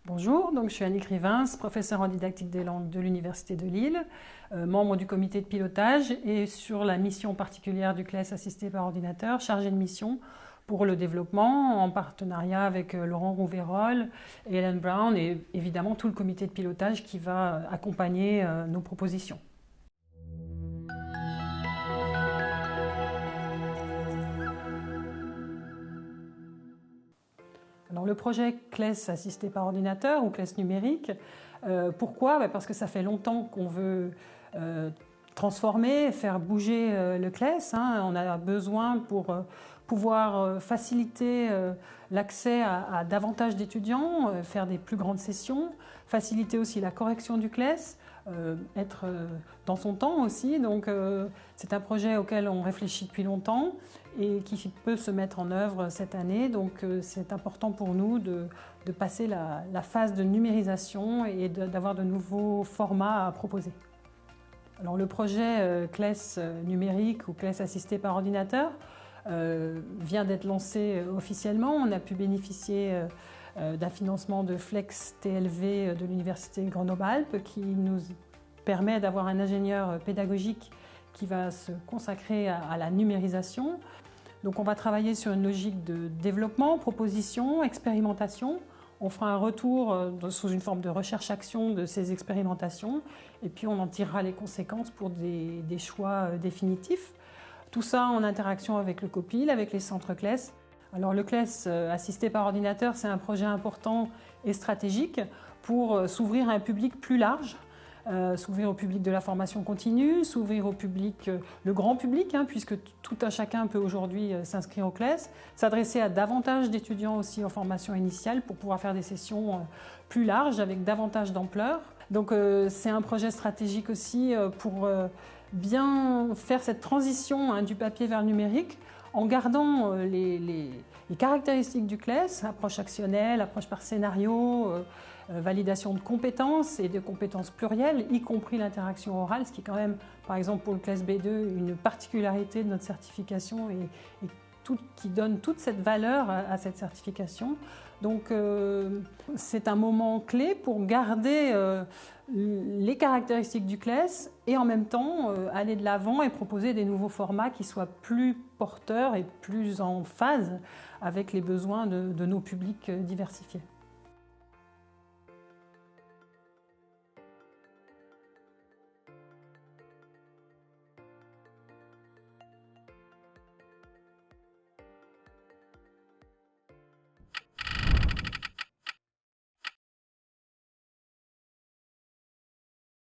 Bonjour, donc je suis Annick Rivins, professeure en didactique des langues de l'Université de Lille, membre du comité de pilotage et sur la mission particulière du CLES assisté par ordinateur, chargée de mission pour le développement en partenariat avec Laurent Rouveyrol et Hélène Brown et évidemment tout le comité de pilotage qui va accompagner nos propositions. Alors, le projet CLES assisté par ordinateur ou CLES numérique, pourquoi? Parce que ça fait longtemps qu'on veut transformer, faire bouger le CLES. On a besoin pour pouvoir faciliter l'accès à davantage d'étudiants, faire des plus grandes sessions, faciliter aussi la correction du CLES, être dans son temps aussi. Donc c'est un projet auquel on réfléchit depuis longtemps et qui peut se mettre en œuvre cette année. Donc c'est important pour nous de passer la phase de numérisation et d'avoir de nouveaux formats à proposer. Alors le projet CLES numérique ou CLES assisté par ordinateur vient d'être lancé officiellement. On a pu bénéficier d'un financement de Flex TLV de l'Université Grenoble-Alpes qui nous permet d'avoir un ingénieur pédagogique qui va se consacrer à la numérisation. Donc on va travailler sur une logique de développement, proposition, expérimentation. On fera un retour sous une forme de recherche-action de ces expérimentations et puis on en tirera les conséquences pour des choix définitifs. Tout ça en interaction avec le COPIL, avec les centres CLES. Alors le CLES assisté par ordinateur, c'est un projet important et stratégique pour s'ouvrir à un public plus large, s'ouvrir au public de la formation continue, s'ouvrir au public, le grand public, puisque tout un chacun peut aujourd'hui s'inscrire au CLES, s'adresser à davantage d'étudiants aussi en formation initiale pour pouvoir faire des sessions plus larges avec davantage d'ampleur. Donc c'est un projet stratégique aussi pour bien faire cette transition du papier vers le numérique en gardant les caractéristiques du CLES, approche actionnelle, approche par scénario, validation de compétences et de compétences plurielles, y compris l'interaction orale, ce qui est quand même, par exemple pour le CLES B2, une particularité de notre certification et qui donne toute cette valeur à cette certification. Donc c'est un moment clé pour garder les caractéristiques du CLES et en même temps aller de l'avant et proposer des nouveaux formats qui soient plus porteurs et plus en phase avec les besoins de nos publics diversifiés.